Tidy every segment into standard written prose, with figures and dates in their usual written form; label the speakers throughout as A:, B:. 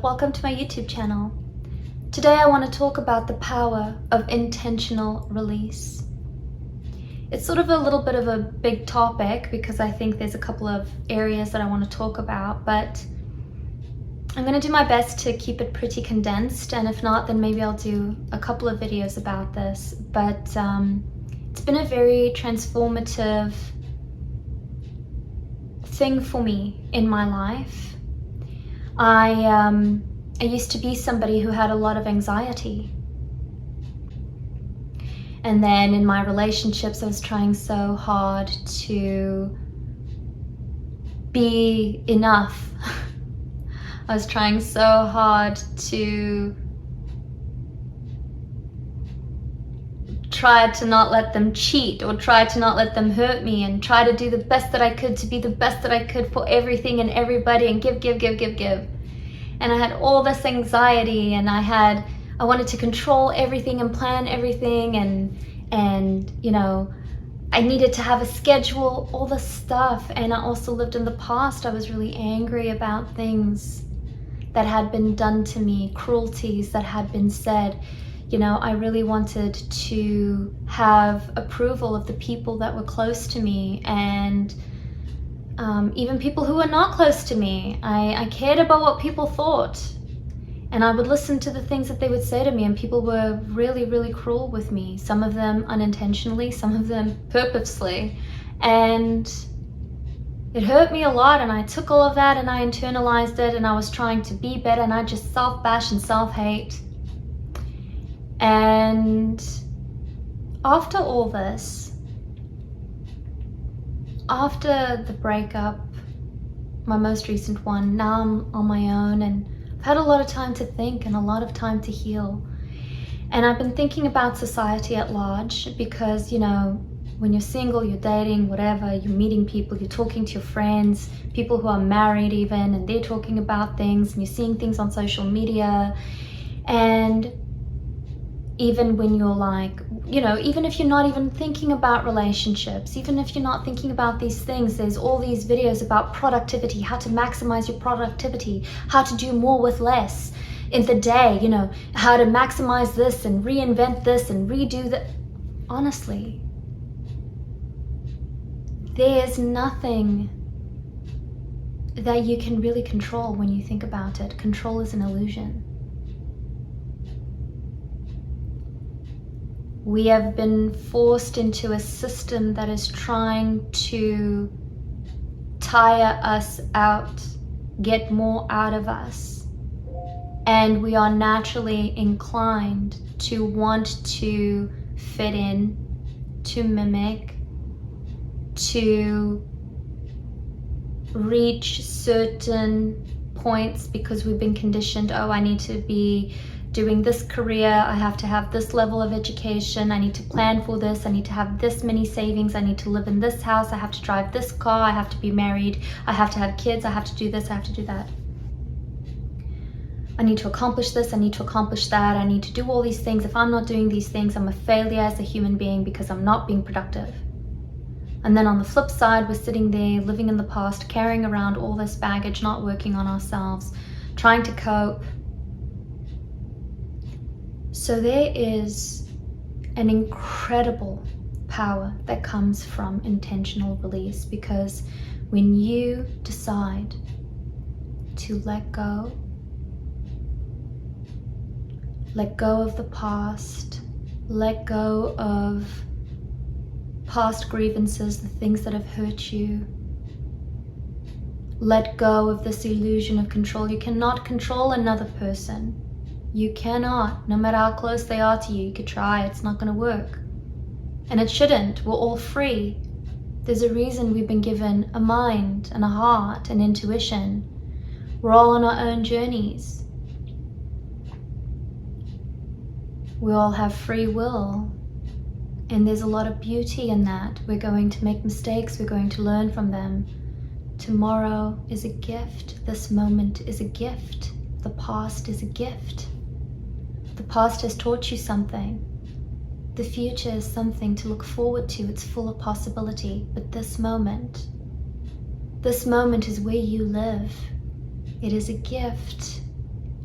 A: welcome to my YouTube channel. Today I want to talk about the power of intentional release. It's sort of a little bit of a big topic because I think there's a couple of areas that I want to talk about, but I'm going to do my best to keep it pretty condensed, and if not, then maybe I'll do a couple of videos about this. But it's been a very transformative thing for me in my life. I used to be somebody who had a lot of anxiety. And then in my relationships, I was trying so hard to be enough. I was trying so hard to try to not let them cheat or try to not let them hurt me, and try to do the best that I could to be the best that I could for everything and everybody, and give. And I had all this anxiety, and I wanted to control everything and plan everything, and you know, I needed to have a schedule, all this stuff. And I also lived in the past. I was really angry about things that had been done to me, cruelties that had been said. You know, I really wanted to have approval of the people that were close to me, and even people who were not close to me. I cared about what people thought, and I would listen to the things that they would say to me, and people were really, really cruel with me. Some of them unintentionally, some of them purposely, and it hurt me a lot. And I took all of that and I internalized it, and I was trying to be better, and I just self-bash and self-hate. And after all this, after the breakup, my most recent one, now I'm on my own, and I've had a lot of time to think and a lot of time to heal. And I've been thinking about society at large, because, you know, when you're single, you're dating, whatever, you're meeting people, you're talking to your friends, people who are married even, and they're talking about things, and you're seeing things on social media. And even when you're like, you know, even if you're not even thinking about relationships, even if you're not thinking about these things, there's all these videos about productivity, how to maximize your productivity, how to do more with less in the day, you know, how to maximize this and reinvent this and redo that. Honestly, there's nothing that you can really control when you think about it. Control is an illusion. We have been forced into a system that is trying to tire us out, get more out of us. And we are naturally inclined to want to fit in, to mimic, to reach certain points, because we've been conditioned. Oh, I need to be doing this career, I have to have this level of education, I need to plan for this, I need to have this many savings, I need to live in this house, I have to drive this car, I have to be married, I have to have kids, I have to do this, I have to do that. I need to accomplish this, I need to accomplish that, I need to do all these things. If I'm not doing these things, I'm a failure as a human being because I'm not being productive. And then on the flip side, we're sitting there living in the past, carrying around all this baggage, not working on ourselves, trying to cope. So there is an incredible power that comes from intentional release, because when you decide to let go of the past, let go of past grievances, the things that have hurt you, let go of this illusion of control. You cannot control another person. You cannot, no matter how close they are to you. You could try, it's not going to work. And it shouldn't. We're all free. There's a reason we've been given a mind and a heart and intuition. We're all on our own journeys. We all have free will. And there's a lot of beauty in that. We're going to make mistakes, we're going to learn from them. Tomorrow is a gift. This moment is a gift. The past is a gift. The past has taught you something. The future is something to look forward to. It's full of possibility. But this moment is where you live. It is a gift.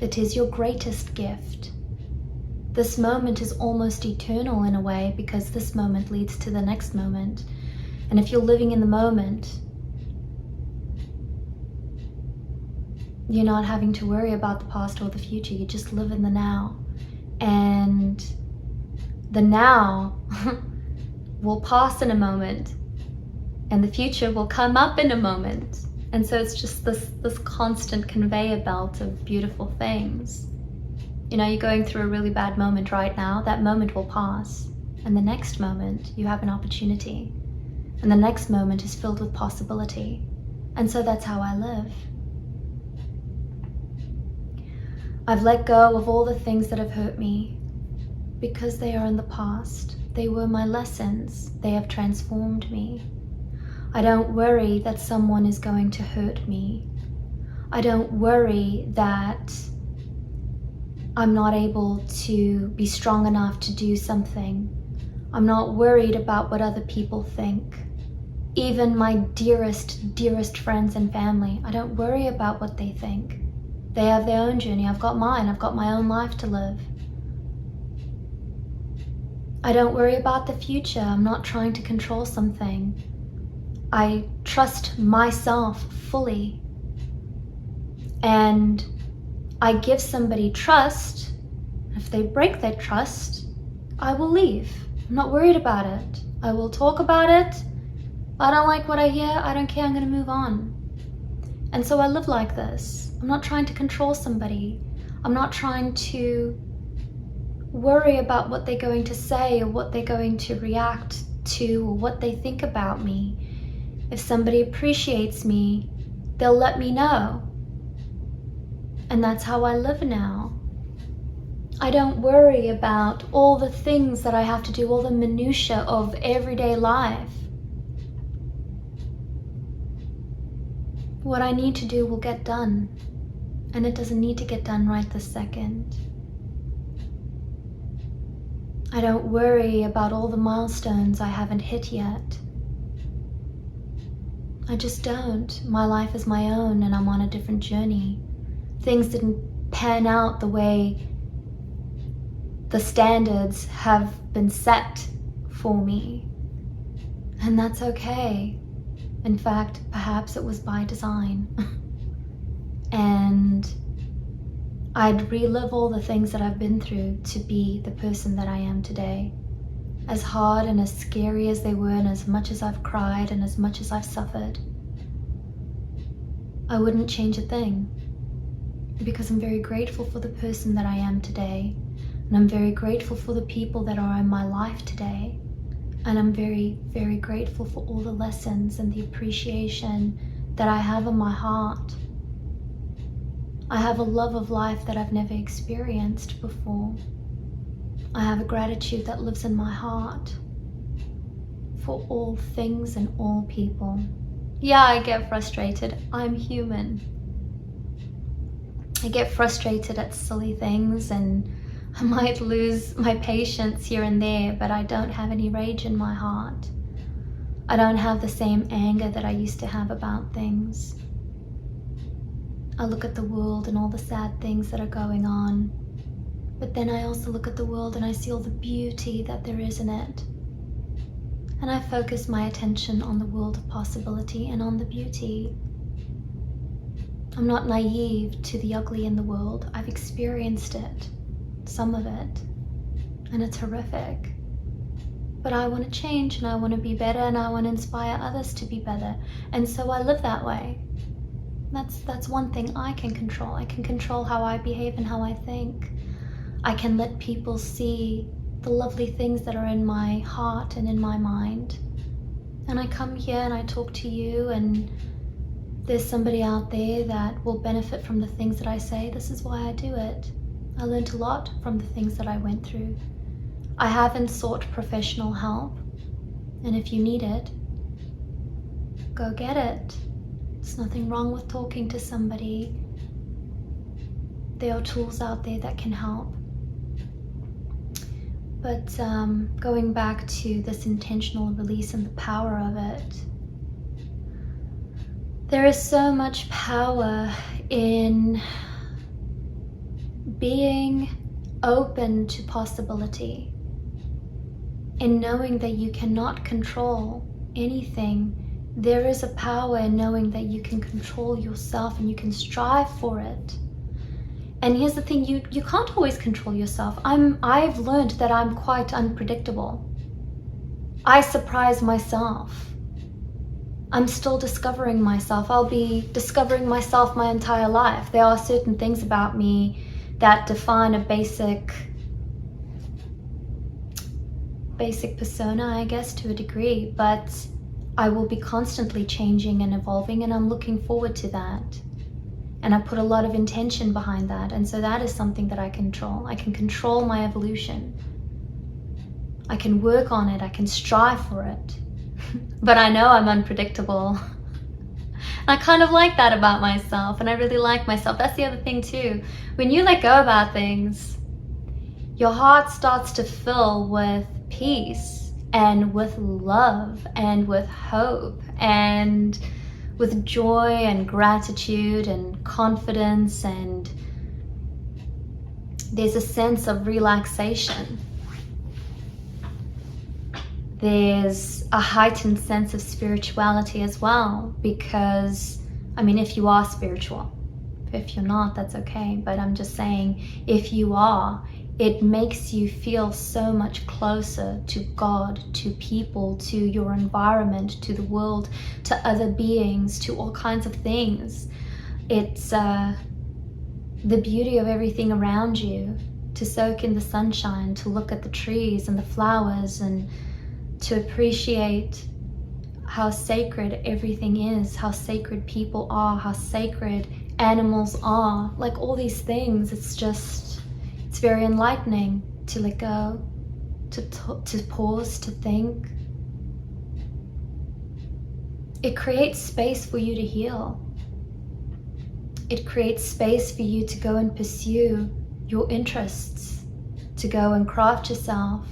A: It is your greatest gift. This moment is almost eternal in a way, because this moment leads to the next moment. And if you're living in the moment, you're not having to worry about the past or the future. You just live in the now. And the now will pass in a moment, and the future will come up in a moment. And so it's just this constant conveyor belt of beautiful things. You know, you're going through a really bad moment right now. That moment will pass. And the next moment, you have an opportunity. And the next moment is filled with possibility. And so that's how I live. I've let go of all the things that have hurt me because they are in the past. They were my lessons. They have transformed me. I don't worry that someone is going to hurt me. I don't worry that I'm not able to be strong enough to do something. I'm not worried about what other people think. Even my dearest, dearest friends and family, I don't worry about what they think. They have their own journey. I've got mine. I've got my own life to live. I don't worry about the future. I'm not trying to control something. I trust myself fully. And I give somebody trust. If they break their trust, I will leave. I'm not worried about it. I will talk about it. If I don't like what I hear, I don't care. I'm going to move on. And so I live like this. I'm not trying to control somebody. I'm not trying to worry about what they're going to say or what they're going to react to or what they think about me. If somebody appreciates me, they'll let me know. And that's how I live now. I don't worry about all the things that I have to do, all the minutiae of everyday life. What I need to do will get done, and it doesn't need to get done right this second. I don't worry about all the milestones I haven't hit yet. I just don't. My life is my own, and I'm on a different journey. Things didn't pan out the way the standards have been set for me, and that's okay. In fact, perhaps it was by design. And I'd relive all the things that I've been through to be the person that I am today. As hard and as scary as they were, and as much as I've cried and as much as I've suffered, I wouldn't change a thing, because I'm very grateful for the person that I am today. And I'm very grateful for the people that are in my life today. And I'm very, very grateful for all the lessons and the appreciation that I have in my heart. I have a love of life that I've never experienced before. I have a gratitude that lives in my heart for all things and all people. Yeah, I get frustrated. I'm human. I get frustrated at silly things, and I might lose my patience here and there, but I don't have any rage in my heart. I don't have the same anger that I used to have about things. I look at the world and all the sad things that are going on, but then I also look at the world and I see all the beauty that there is in it. And I focus my attention on the world of possibility and on the beauty. I'm not naive to the ugly in the world. I've experienced it. Some of it, and it's horrific, but I want to change, and I want to be better, and I want to inspire others to be better, and so I live that way. That's one thing I can control. I can control how I behave and how I think. I can let people see the lovely things that are in my heart and in my mind, and I come here and I talk to you, and there's somebody out there that will benefit from the things that I say. This is why I do it. I learned a lot from the things that I went through. I haven't sought professional help, and if you need it, go get it. There's nothing wrong with talking to somebody. There are tools out there that can help. But going back to this intentional release and the power of it, there is so much power in being open to possibility, in knowing that you cannot control anything. There is a power in knowing that you can control yourself and you can strive for it. And here's the thing, you can't always control yourself. I've learned that I'm quite unpredictable. I surprise myself. I'm still discovering myself. I'll be discovering myself my entire life. There are certain things about me that define a basic persona, I guess, to a degree, but I will be constantly changing and evolving, and I'm looking forward to that. And I put a lot of intention behind that, and so that is something that I control. I can control my evolution. I can work on it, I can strive for it. But I know I'm unpredictable. I kind of like that about myself, and I really like myself. That's the other thing too. When you let go about things, your heart starts to fill with peace and with love and with hope and with joy and gratitude and confidence, and there's a sense of relaxation. There's a heightened sense of spirituality as well, because, I mean, if you are spiritual, if you're not, that's okay, but I'm just saying, if you are, it makes you feel so much closer to God, to people, to your environment, to the world, to other beings, to all kinds of things. It's the beauty of everything around you, to soak in the sunshine, to look at the trees and the flowers, and to appreciate how sacred everything is, how sacred people are, how sacred animals are, like all these things. It's very enlightening to let go, to pause, to think. It creates space for you to heal. It creates space for you to go and pursue your interests, to go and craft yourself,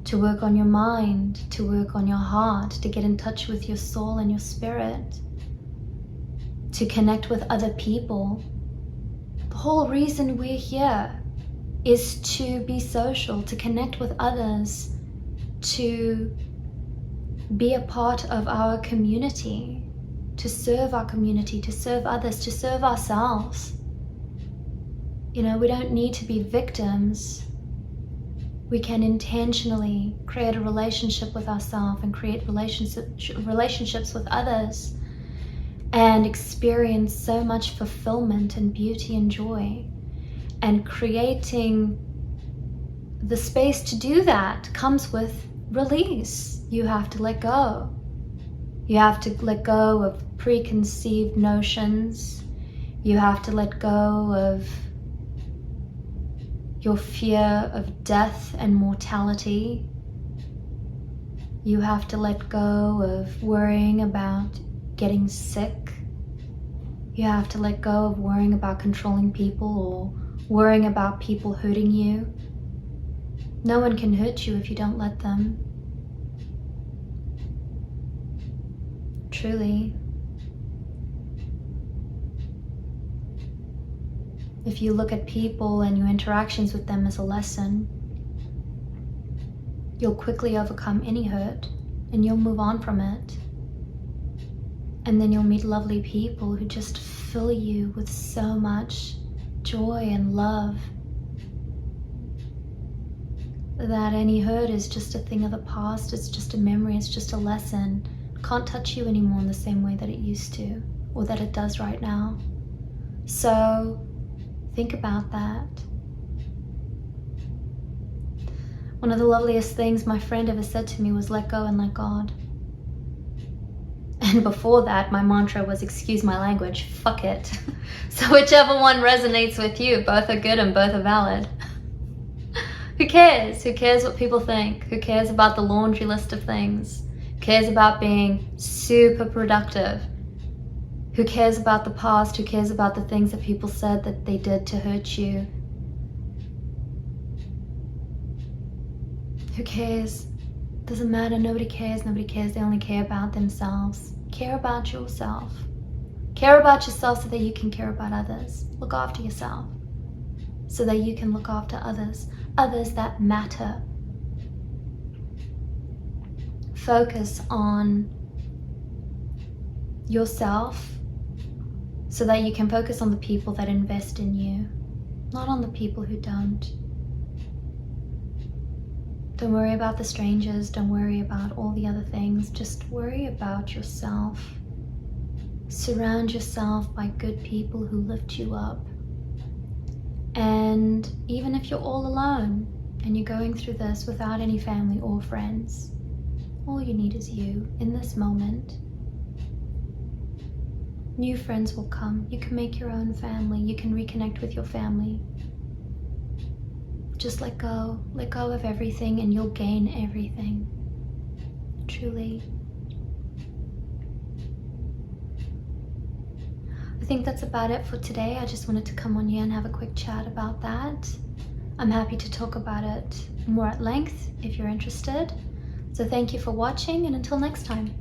A: to work on your mind, to work on your heart, to get in touch with your soul and your spirit, to connect with other people. The whole reason we're here is to be social, to connect with others, to be a part of our community, to serve our community, to serve others, to serve ourselves. You know, we don't need to be victims. We can intentionally create a relationship with ourselves and create relationships with others and experience so much fulfillment and beauty and joy. And creating the space to do that comes with release. You have to let go. You have to let go of preconceived notions. You have to let go of your fear of death and mortality. You have to let go of worrying about getting sick. You have to let go of worrying about controlling people or worrying about people hurting you. No one can hurt you if you don't let them. Truly. If you look at people and your interactions with them as a lesson, you'll quickly overcome any hurt and you'll move on from it. And then you'll meet lovely people who just fill you with so much joy and love that any hurt is just a thing of the past, it's just a memory, it's just a lesson. It can't touch you anymore in the same way that it used to, or that it does right now. So think about that. One of the loveliest things my friend ever said to me was, let go and let God. And before that, my mantra was, excuse my language, fuck it. So whichever one resonates with you, both are good and both are valid. Who cares? Who cares what people think? Who cares about the laundry list of things? Who cares about being super productive? Who cares about the past? Who cares about the things that people said that they did to hurt you? Who cares? Doesn't matter. Nobody cares. Nobody cares. They only care about themselves. Care about yourself. Care about yourself so that you can care about others. Look after yourself. so that you can look after others that matter. Focus on yourself so that you can focus on the people that invest in you, not on the people who don't. Don't worry about the strangers, don't worry about all the other things, just worry about yourself. Surround yourself by good people who lift you up. And even if you're all alone and you're going through this without any family or friends, all you need is you in this moment. New friends will come. You can make your own family. You can reconnect with your family. Just let go of everything and you'll gain everything. Truly. I think that's about it for today. I just wanted to come on here and have a quick chat about that. I'm happy to talk about it more at length if you're interested. So thank you for watching, and until next time.